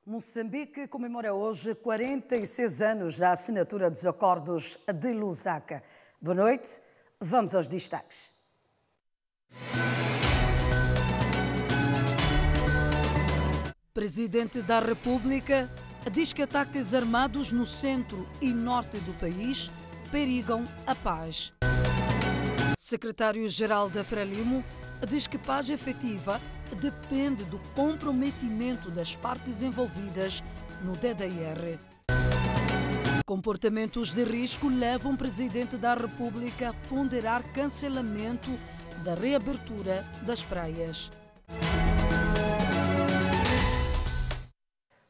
Moçambique comemora hoje 46 anos da assinatura dos Acordos de Lusaka. Boa noite, vamos aos destaques. Presidente da República diz que ataques armados no centro e norte do país perigam a paz. Secretário-Geral da Frelimo diz que paz efetiva depende do comprometimento das partes envolvidas no DDR. Comportamentos de risco levam o Presidente da República a ponderar cancelamento da reabertura das praias.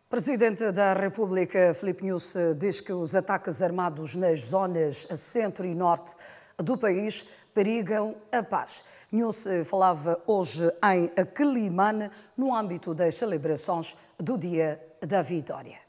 Presidente da República, Filipe Nyusi, diz que os ataques armados nas zonas centro e norte do país perigam a paz. Nyusi falava hoje em Quelimane, no âmbito das celebrações do Dia da Vitória.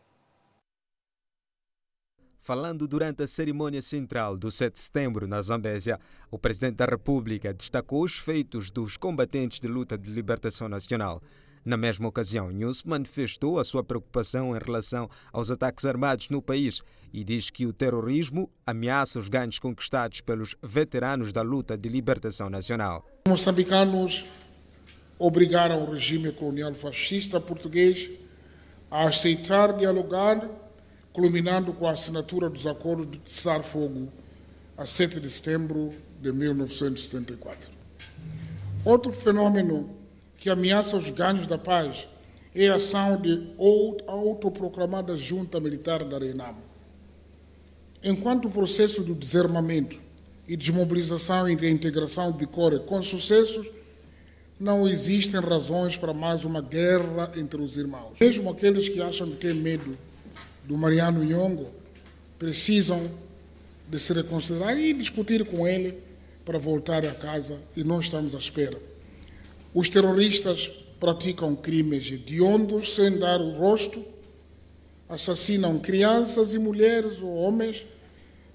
Falando durante a cerimônia central do 7 de setembro na Zambésia, o Presidente da República destacou os feitos dos combatentes de luta de libertação nacional. Na mesma ocasião, Nyusi manifestou a sua preocupação em relação aos ataques armados no país e diz que o terrorismo ameaça os ganhos conquistados pelos veteranos da luta de libertação nacional. Os moçambicanos obrigaram o regime colonial fascista português a aceitar dialogar, culminando com a assinatura dos acordos de cessar-fogo a 7 de setembro de 1974. Outro fenômeno que ameaça os ganhos da paz é a ação de autoproclamada junta militar da Renamo. Enquanto o processo do desarmamento e desmobilização e reintegração decorre com sucessos, não existem razões para mais uma guerra entre os irmãos. Mesmo aqueles que acham que têm medo do Mariano Nhongo precisam de se reconsiderar e discutir com ele para voltar a casa, e não estamos à espera. Os terroristas praticam crimes hediondos sem dar o rosto, assassinam crianças e mulheres ou homens,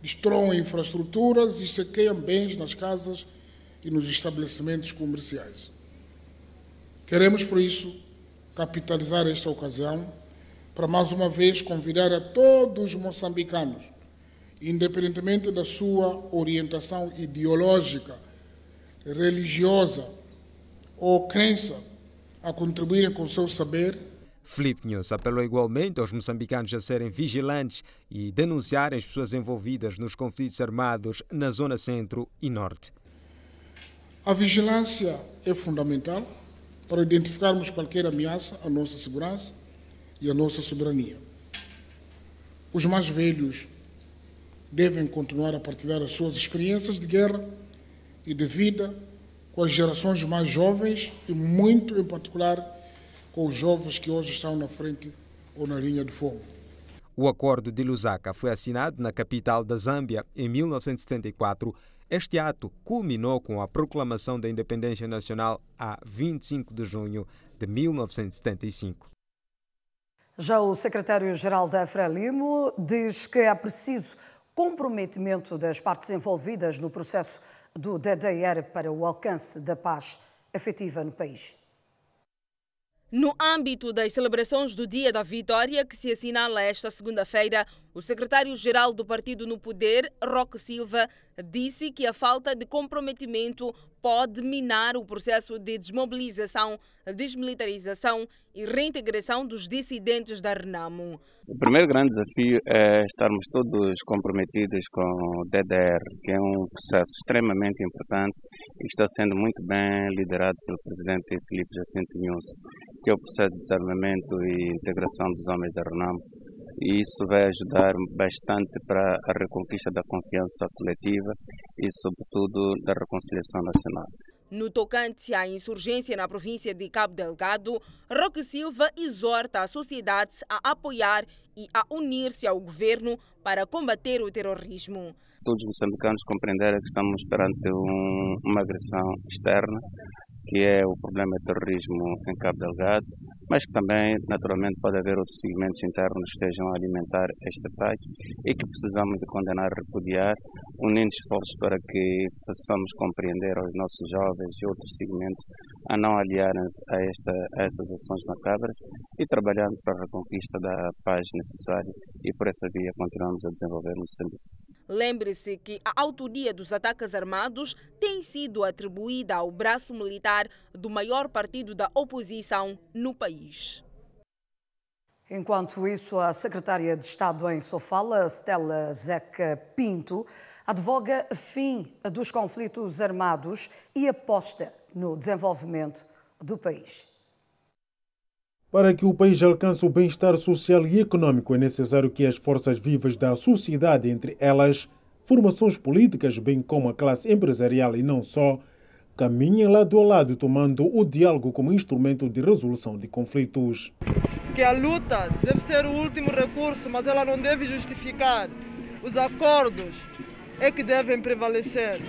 destroem infraestruturas e saqueiam bens nas casas e nos estabelecimentos comerciais. Queremos, por isso, capitalizar esta ocasião para, mais uma vez, convidar a todos os moçambicanos, independentemente da sua orientação ideológica, religiosa ou crença, a contribuírem com o seu saber. Filipe Nyusi apelou igualmente aos moçambicanos a serem vigilantes e denunciarem as pessoas envolvidas nos conflitos armados na zona centro e norte. A vigilância é fundamental para identificarmos qualquer ameaça à nossa segurança e à nossa soberania. Os mais velhos devem continuar a partilhar as suas experiências de guerra e de vida com as gerações mais jovens e, muito em particular, com os jovens que hoje estão na frente ou na linha de fogo. O Acordo de Lusaka foi assinado na capital da Zâmbia em 1974. Este ato culminou com a proclamação da independência nacional a 25 de junho de 1975. Já o secretário-geral da Frelimo diz que é preciso comprometimento das partes envolvidas no processo do DDR para o alcance da paz efetiva no país. No âmbito das celebrações do Dia da Vitória, que se assinala esta segunda-feira, o secretário-geral do partido no poder, Roque Silva, disse que a falta de comprometimento pode minar o processo de desmobilização, desmilitarização e reintegração dos dissidentes da Renamo. O primeiro grande desafio é estarmos todos comprometidos com o DDR, que é um processo extremamente importante e que está sendo muito bem liderado pelo presidente Filipe Jacinto Nyusi, que é o processo de desarmamento e integração dos homens da Renamo. E isso vai ajudar bastante para a reconquista da confiança coletiva e, sobretudo, da reconciliação nacional. No tocante à insurgência na província de Cabo Delgado, Roque Silva exorta a sociedade a apoiar e a unir-se ao governo para combater o terrorismo. Todos os moçambicanos compreenderam que estamos perante uma agressão externa, que é o problema do terrorismo em Cabo Delgado, mas que também, naturalmente, pode haver outros segmentos internos que estejam a alimentar este ataque e que precisamos de condenar e repudiar, unindo esforços para que possamos compreender aos nossos jovens e outros segmentos a não aliarem-se a essas ações macabras e trabalhando para a reconquista da paz necessária, e por essa via continuamos a desenvolver Moçambique. Lembre-se que a autoria dos ataques armados tem sido atribuída ao braço militar do maior partido da oposição no país. Enquanto isso, a secretária de Estado em Sofala, Stella Zeca Pinto, advoga fim dos conflitos armados e aposta no desenvolvimento do país. Para que o país alcance o bem-estar social e econômico, é necessário que as forças vivas da sociedade, entre elas formações políticas, bem como a classe empresarial e não só, caminhem lado a lado, tomando o diálogo como instrumento de resolução de conflitos. Que a luta deve ser o último recurso, mas ela não deve justificar. Os acordos é que devem prevalecer.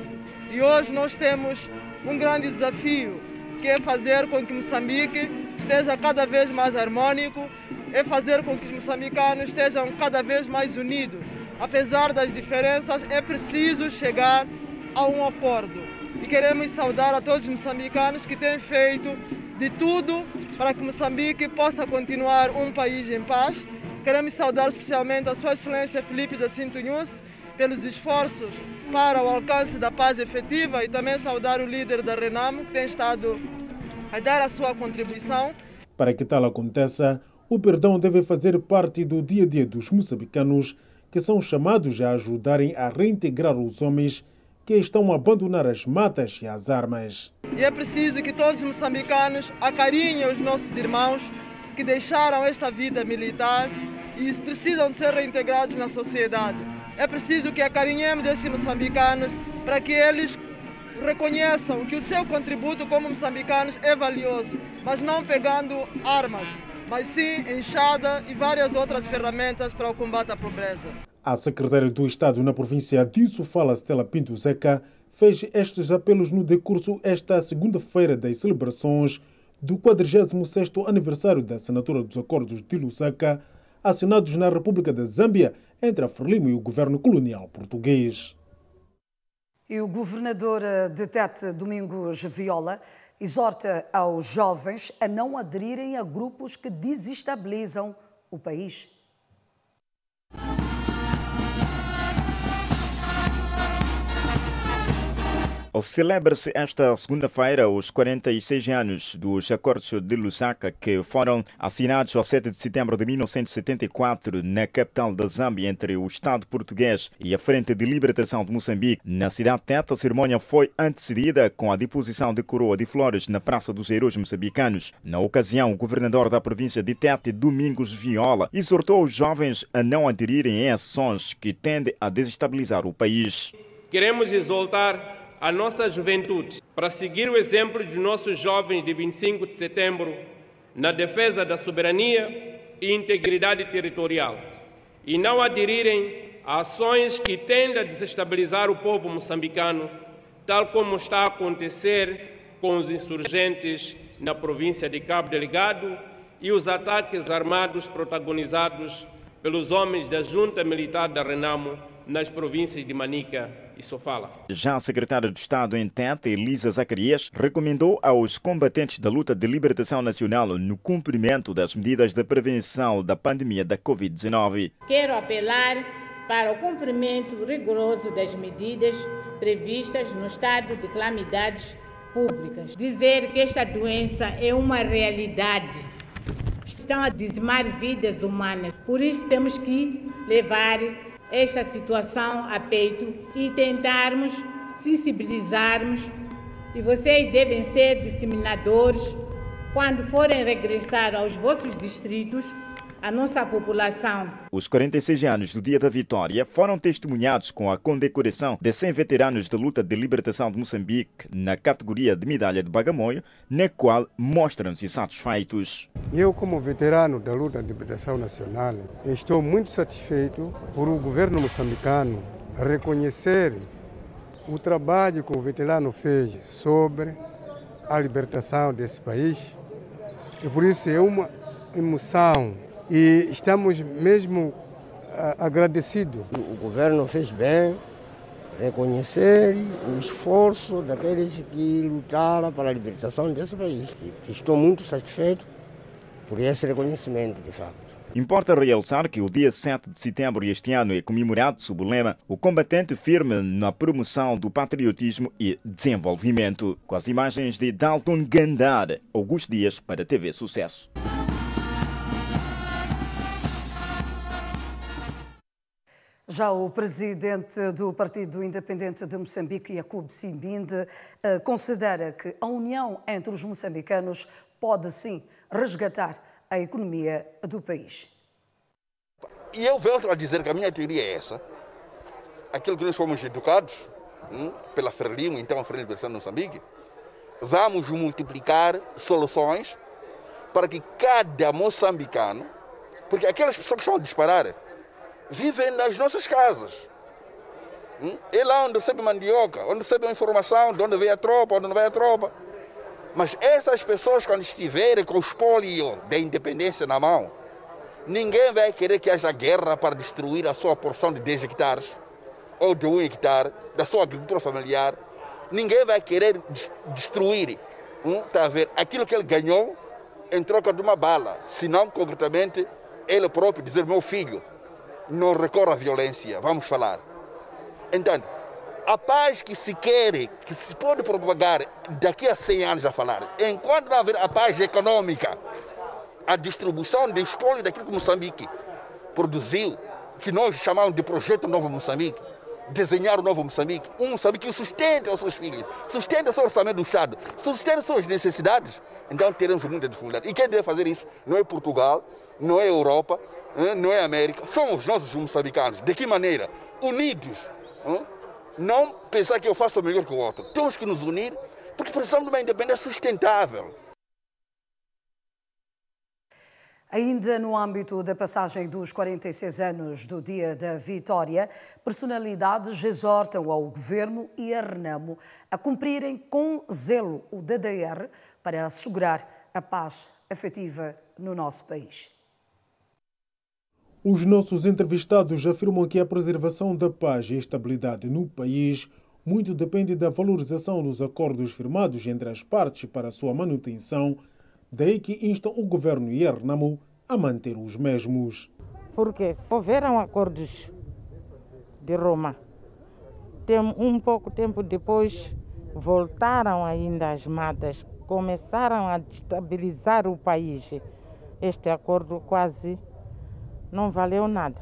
E hoje nós temos um grande desafio, que é fazer com que Moçambique esteja cada vez mais harmônico, é fazer com que os moçambicanos estejam cada vez mais unidos. Apesar das diferenças, é preciso chegar a um acordo. E queremos saudar a todos os moçambicanos que têm feito de tudo para que Moçambique possa continuar um país em paz. Queremos saudar especialmente a Sua Excelência Filipe Jacinto Nyusi pelos esforços para o alcance da paz efetiva e também saudar o líder da Renamo, que tem estado a dar a sua contribuição. Para que tal aconteça, o perdão deve fazer parte do dia a dia dos moçambicanos, que são chamados a ajudarem a reintegrar os homens que estão a abandonar as matas e as armas. E é preciso que todos os moçambicanos acarinhem os nossos irmãos que deixaram esta vida militar e precisam de ser reintegrados na sociedade. É preciso que acarinhemos estes moçambicanos para que eles reconheçam que o seu contributo como moçambicanos é valioso, mas não pegando armas, mas sim enxada e várias outras ferramentas para o combate à pobreza. A secretária do Estado na província de Sofala, Stella Pinto Zeca, fez estes apelos no decurso esta segunda-feira das celebrações do 46º aniversário da assinatura dos Acordos de Lusaka, assinados na República da Zâmbia entre a Frelimo e o governo colonial português. E o governador de Tete, Domingos Viola, exorta aos jovens a não aderirem a grupos que desestabilizam o país. Celebra-se esta segunda-feira os 46 anos dos Acordos de Lusaka, que foram assinados ao 7 de setembro de 1974 na capital da Zâmbia entre o Estado português e a Frente de Libertação de Moçambique. Na cidade de Tete, a cerimónia foi antecedida com a deposição de coroa de flores na Praça dos Heróis Moçambicanos. Na ocasião, o governador da província de Tete, Domingos Viola, exortou os jovens a não aderirem a ações que tendem a desestabilizar o país. Queremos exaltar a nossa juventude para seguir o exemplo dos nossos jovens de 25 de setembro na defesa da soberania e integridade territorial e não aderirem a ações que tendem a desestabilizar o povo moçambicano, tal como está a acontecer com os insurgentes na província de Cabo Delgado e os ataques armados protagonizados pelos homens da Junta Militar da Renamo nas províncias de Manica e Sofala. Já a secretária de Estado em Tete, Elisa Zacarias, recomendou aos combatentes da luta de libertação nacional no cumprimento das medidas de prevenção da pandemia da Covid-19. Quero apelar para o cumprimento rigoroso das medidas previstas no estado de calamidades públicas. Dizer que esta doença é uma realidade. Estão a dizimar vidas humanas. Por isso temos que levar esta situação a peito e tentarmos sensibilizarmos, e vocês devem ser disseminadores quando forem regressar aos vossos distritos, a nossa população. Os 46 anos do Dia da Vitória foram testemunhados com a condecoração de 100 veteranos da luta de libertação de Moçambique na categoria de medalha de Bagamoio, na qual mostram-se satisfeitos. Eu, como veterano da luta de libertação nacional, estou muito satisfeito por o governo moçambicano reconhecer o trabalho que o veterano fez sobre a libertação desse país E por isso é uma emoção e estamos mesmo agradecidos. O governo fez bem reconhecer o esforço daqueles que lutaram para a libertação desse país. E estou muito satisfeito por esse reconhecimento, de facto. Importa realçar que o dia 7 de setembro este ano é comemorado sob o lema "O combatente firme na promoção do patriotismo e desenvolvimento". Com as imagens de Dalton Gandar, Augusto Dias para a TV Sucesso. Já o presidente do Partido Independente de Moçambique, Yacoub Simbinde, considera que a união entre os moçambicanos pode sim resgatar a economia do país. E eu venho a dizer que a minha teoria é essa. Aquilo que nós fomos educados pela Frelimo, então a Frelimo de Moçambique, vamos multiplicar soluções para que cada moçambicano, porque aquelas pessoas que estão a disparar, vivem nas nossas casas. É lá onde recebe mandioca, onde recebe a informação de onde vem a tropa, onde não vai a tropa. Mas essas pessoas, quando estiverem com o espólio da independência na mão, ninguém vai querer que haja guerra para destruir a sua porção de 10 hectares ou de 1 hectare da sua agricultura familiar. Ninguém vai querer destruir tá a ver, aquilo que ele ganhou em troca de uma bala. Senão, concretamente, ele próprio dizer: meu filho, não recorra à violência, vamos falar. Então, a paz que se quer, que se pode propagar daqui a 100 anos a falar, enquanto não haver a paz econômica, a distribuição de espólio daquilo que Moçambique produziu, que nós chamamos de Projeto Novo Moçambique, desenhar o Novo Moçambique, um Moçambique que sustenta os seus filhos, sustenta o seu orçamento do Estado, sustenta as suas necessidades, então teremos muita dificuldade. E quem deve fazer isso não é Portugal, não é Europa, não é América, são os nossos moçambicanos. De que maneira? Unidos. Não pensar que eu faço melhor que o outro. Temos que nos unir porque precisamos de uma independência sustentável. Ainda no âmbito da passagem dos 46 anos do Dia da Vitória, personalidades exortam ao Governo e a Renamo a cumprirem com zelo o DDR para assegurar a paz efetiva no nosso país. Os nossos entrevistados afirmam que a preservação da paz e estabilidade no país muito depende da valorização dos acordos firmados entre as partes para sua manutenção, daí que instam o governo e a Renamo a manter os mesmos. Porque houveram acordos de Roma. Um pouco tempo depois voltaram ainda as matas, começaram a destabilizar o país. Este acordo quase não valeu nada,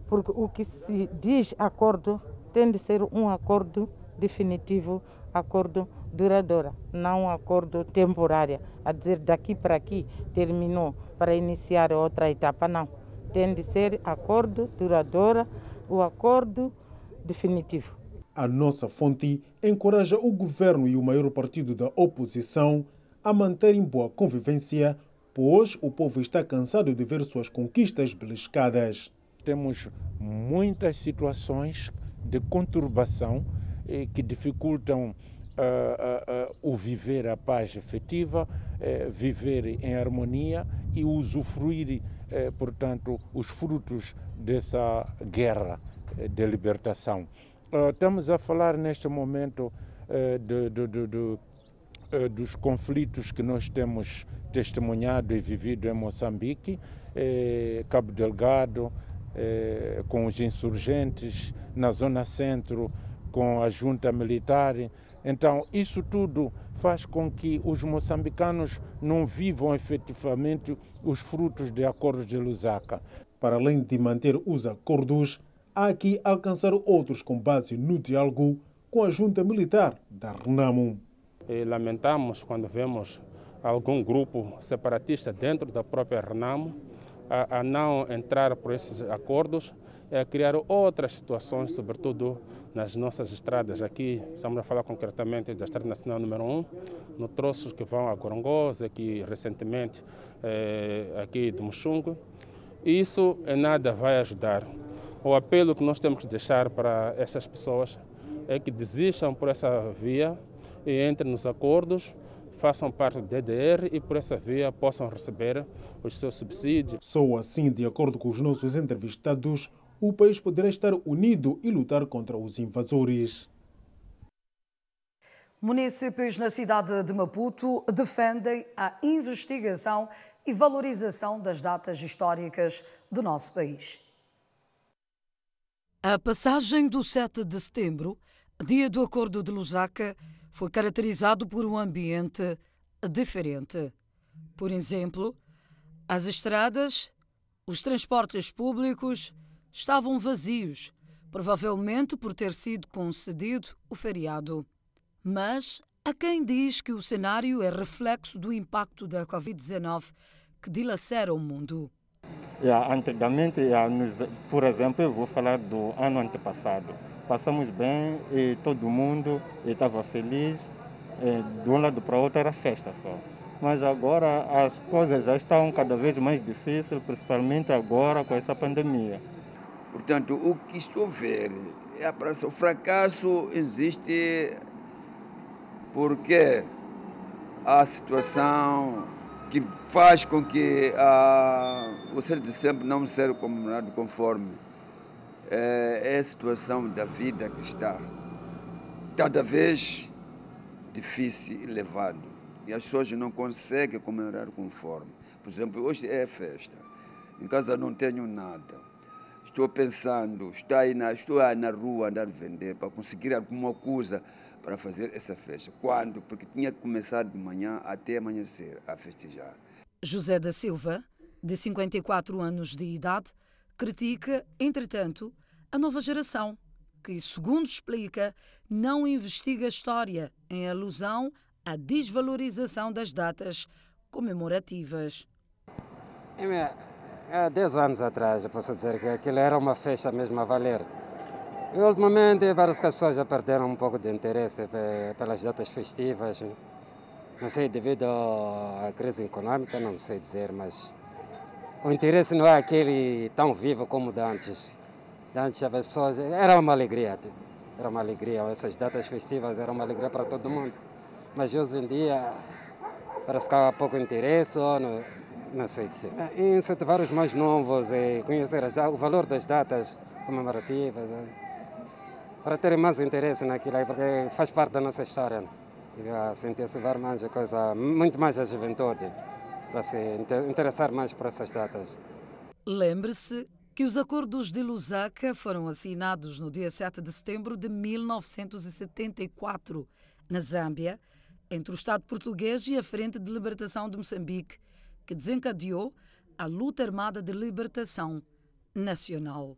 porque o que se diz acordo tem de ser um acordo definitivo, acordo duradouro, não um acordo temporário, a dizer daqui para aqui terminou para iniciar outra etapa, não. Tem de ser acordo duradouro, o acordo definitivo. A nossa fonte encoraja o governo e o maior partido da oposição a manterem boa convivência, pois o povo está cansado de ver suas conquistas beliscadas. Temos muitas situações de conturbação que dificultam o viver a paz efetiva, viver em harmonia e usufruir, portanto, os frutos dessa guerra de libertação. Estamos a falar neste momento dos conflitos que nós temos testemunhado e vivido em Moçambique, Cabo Delgado, com os insurgentes, na zona centro, com a junta militar. Então, isso tudo faz com que os moçambicanos não vivam efetivamente os frutos de acordos de Lusaka. Para além de manter os acordos, há que alcançar outros com base no diálogo com a junta militar da Renamo. Lamentamos quando vemos algum grupo separatista dentro da própria Renamo a não entrar por esses acordos, a criar outras situações, sobretudo nas nossas estradas. Aqui estamos a falar concretamente da Estrada Nacional número 1, no troços que vão a Gorongosa, aqui recentemente aqui de Muxungu. Isso em nada vai ajudar. O apelo que nós temos que deixar para essas pessoas é que desistam por essa via e entrem nos acordos, façam parte do DDR e por essa via possam receber os seus subsídios. Só assim, de acordo com os nossos entrevistados, o país poderá estar unido e lutar contra os invasores. Munícipes na cidade de Maputo defendem a investigação e valorização das datas históricas do nosso país. A passagem do 7 de setembro, dia do Acordo de Lusaka, foi caracterizado por um ambiente diferente. Por exemplo, as estradas, os transportes públicos estavam vazios, provavelmente por ter sido concedido o feriado. Mas há quem diz que o cenário é reflexo do impacto da Covid-19 que dilacera o mundo. Antigamente, por exemplo, eu vou falar do ano antepassado. Passamos bem e todo mundo estava feliz. De um lado para o outro era festa só. Mas agora as coisas já estão cada vez mais difíceis, principalmente agora com essa pandemia. Portanto, o que estou a ver é o fracasso existe porque a situação que faz com que o 7 de setembro não seja comemorado conforme é a situação da vida que está cada vez difícil e elevado. E as pessoas não conseguem comemorar conforme. Por exemplo, hoje é festa. Em casa não tenho nada. Estou pensando, estou aí na rua a andar a vender para conseguir alguma coisa para fazer essa festa. Quando? Porque tinha que começar de manhã até amanhecer a festejar. José da Silva, de 54 anos de idade, critica, entretanto, a nova geração, que, segundo explica, não investiga a história em alusão à desvalorização das datas comemorativas. Há 10 anos atrás, eu posso dizer que aquilo era uma festa mesmo a valer. E, ultimamente, várias pessoas já perderam um pouco de interesse pelas datas festivas. Não sei, devido à crise econômica, não sei dizer, mas o interesse não é aquele tão vivo como de antes. De antes, as pessoas... Era uma alegria. Era uma alegria. Essas datas festivas eram uma alegria para todo mundo. Mas hoje em dia, parece que há pouco interesse, ou não sei dizer. E incentivar os mais novos e conhecer o valor das datas comemorativas, para terem mais interesse naquilo aí, porque faz parte da nossa história. E se incentivar mais a coisa, muito mais a juventude, para se interessar mais por essas datas. Lembre-se que os acordos de Lusaka foram assinados no dia 7 de setembro de 1974, na Zâmbia, entre o Estado português e a Frente de Libertação de Moçambique, que desencadeou a luta armada de libertação nacional.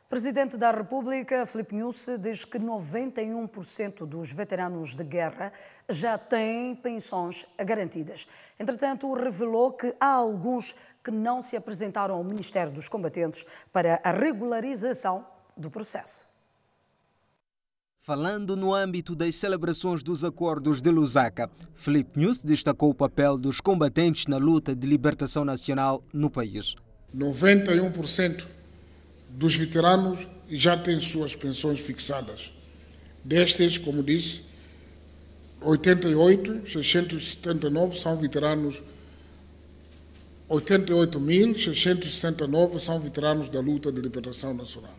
Presidente da República, Filipe Nyusi, diz que 91% dos veteranos de guerra já têm pensões garantidas. Entretanto, revelou que há alguns que não se apresentaram ao Ministério dos Combatentes para a regularização do processo. Falando no âmbito das celebrações dos acordos de Lusaka, Filipe Nyusi destacou o papel dos combatentes na luta de libertação nacional no país. 91% dos veteranos já têm suas pensões fixadas. Destes, como disse, 88.679 são veteranos, 88.679 são veteranos da luta de libertação nacional.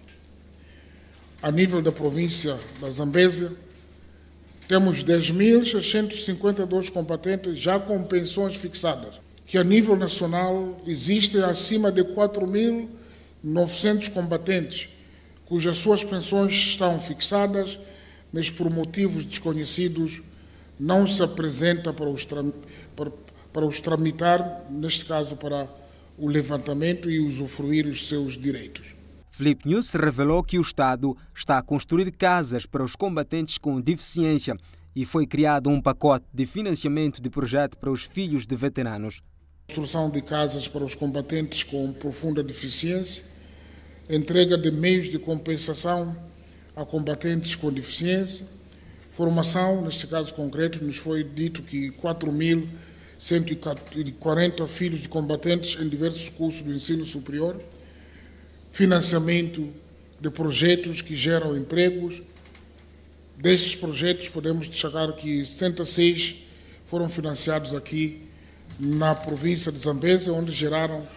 A nível da província da Zambésia, temos 10.652 combatentes já com pensões fixadas, que a nível nacional existem acima de 4.900 combatentes, cujas suas pensões estão fixadas, mas por motivos desconhecidos não se apresenta para os tramitar, neste caso para o levantamento e usufruir os seus direitos. Filipe Nyusi revelou que o Estado está a construir casas para os combatentes com deficiência e foi criado um pacote de financiamento de projeto para os filhos de veteranos. Construção de casas para os combatentes com profunda deficiência, entrega de meios de compensação a combatentes com deficiência, formação, neste caso concreto, nos foi dito que 4.140 filhos de combatentes em diversos cursos do ensino superior, financiamento de projetos que geram empregos. Destes projetos podemos destacar que 76 foram financiados aqui na província de Zambésia, onde geraram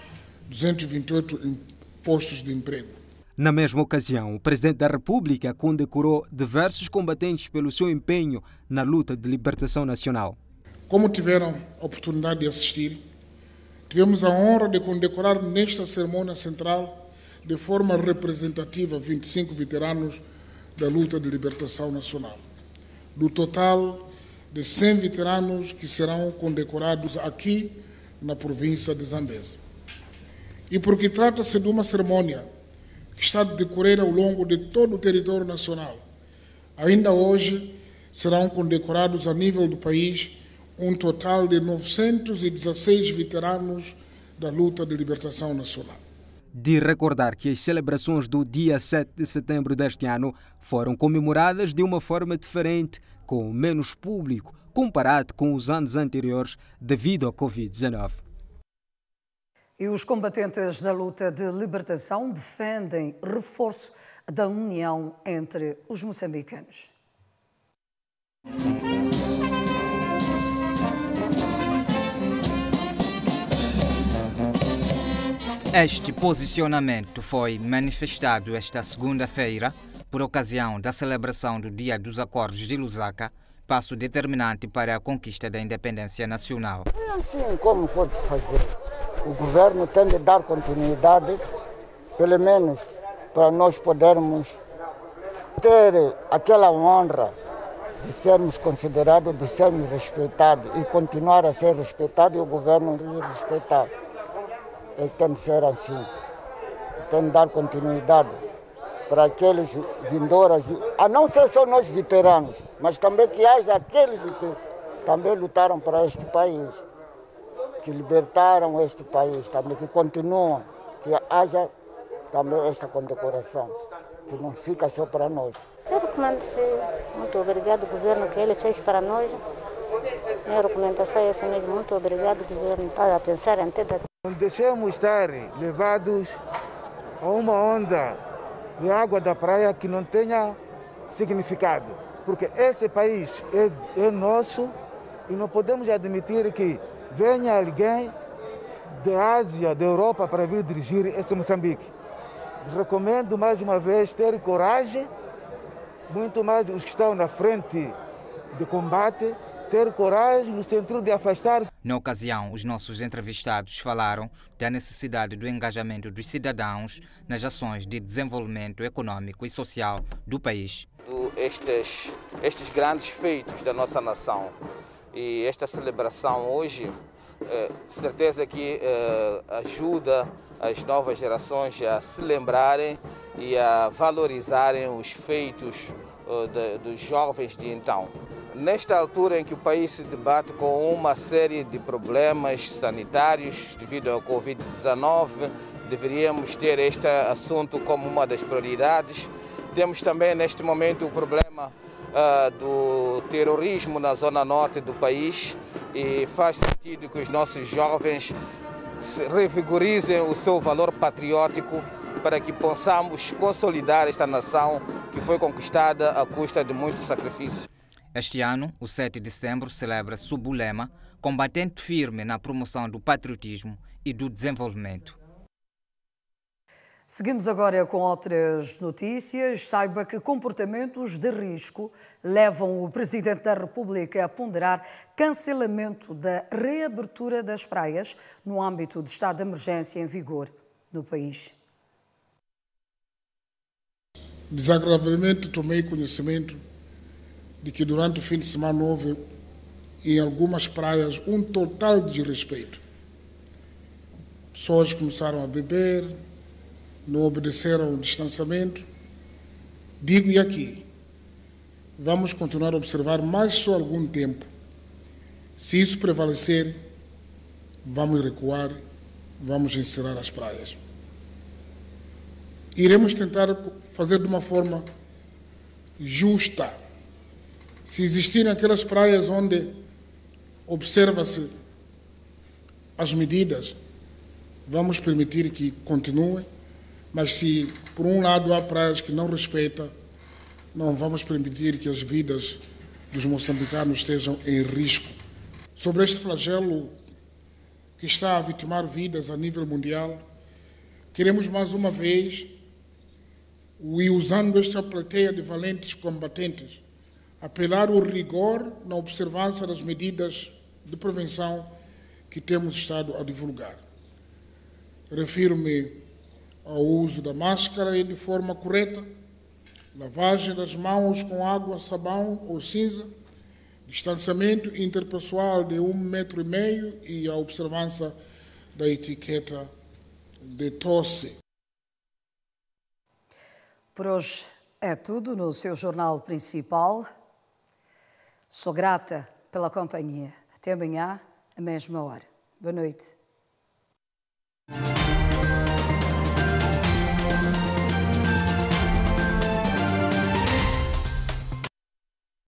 228 postos de emprego. Na mesma ocasião, o Presidente da República condecorou diversos combatentes pelo seu empenho na luta de libertação nacional. Como tiveram a oportunidade de assistir, tivemos a honra de condecorar nesta cerimônia central, de forma representativa, 25 veteranos da luta de libertação nacional. Do total de 100 veteranos que serão condecorados aqui na província de Zambésia. E porque trata-se de uma cerimônia que está a decorrer ao longo de todo o território nacional, ainda hoje serão condecorados a nível do país um total de 916 veteranos da luta de libertação nacional. De recordar que as celebrações do dia 7 de setembro deste ano foram comemoradas de uma forma diferente, com menos público, comparado com os anos anteriores, devido à Covid-19. E os combatentes da luta de libertação defendem reforço da união entre os moçambicanos. Este posicionamento foi manifestado esta segunda-feira por ocasião da celebração do Dia dos Acordos de Lusaka, passo determinante para a conquista da independência nacional. É assim como pode fazer. O governo tem de dar continuidade, pelo menos para nós podermos ter aquela honra de sermos considerados, de sermos respeitados e continuar a ser respeitados e o governo nos respeitar. E tem de ser assim, tem de dar continuidade para aqueles vindouros, a não ser só nós veteranos, mas também que haja aqueles que também lutaram para este país, que libertaram este país, também que continuam, que haja também esta condecoração, que não fica só para nós. Quero dizer muito obrigado, governo, que ele fez para nós. Minha recomendação é essa mesmo, muito obrigado, governo, para pensar em ter. Não deixemos estar levados a uma onda de água da praia que não tenha significado, porque esse país é nosso e não podemos admitir que venha alguém da Ásia, da Europa para vir dirigir esse Moçambique. Recomendo mais uma vez ter coragem, muito mais os que estão na frente de combate, ter coragem no sentido de afastar. Na ocasião, os nossos entrevistados falaram da necessidade do engajamento dos cidadãos nas ações de desenvolvimento econômico e social do país. Estes grandes feitos da nossa nação e esta celebração hoje, certeza que ajuda as novas gerações a se lembrarem e a valorizarem os feitos dos jovens de então. Nesta altura em que o país se debate com uma série de problemas sanitários devido ao Covid-19, deveríamos ter este assunto como uma das prioridades. Temos também neste momento o problema do terrorismo na zona norte do país e faz sentido que os nossos jovens revigorizem o seu valor patriótico para que possamos consolidar esta nação que foi conquistada à custa de muitos sacrifícios. Este ano, o 7 de setembro, celebra sob o lema Combatente firme na promoção do patriotismo e do desenvolvimento. Seguimos agora com outras notícias. Saiba que comportamentos de risco levam o Presidente da República a ponderar cancelamento da reabertura das praias no âmbito do estado de emergência em vigor no país. Desagradavelmente tomei conhecimento de que durante o fim de semana houve em algumas praias um total desrespeito. Pessoas começaram a beber, não obedeceram ao distanciamento. Digo e aqui, vamos continuar a observar mais só algum tempo. Se isso prevalecer, vamos recuar, vamos encerrar as praias. Iremos tentar fazer de uma forma justa. Se existirem aquelas praias onde observa-se as medidas, vamos permitir que continuem, mas se por um lado há praias que não respeitam, não vamos permitir que as vidas dos moçambicanos estejam em risco sobre este flagelo que está a vitimar vidas a nível mundial, queremos mais uma vez, e usando esta plateia de valentes combatentes, apelar ao rigor na observância das medidas de prevenção que temos estado a divulgar. Refiro-me ao uso da máscara e de forma correta, lavagem das mãos com água, sabão ou cinza, distanciamento interpessoal de 1,5 metro e a observância da etiqueta de tosse. Por hoje é tudo no seu jornal principal. Sou grata pela companhia. Até amanhã, à mesma hora. Boa noite.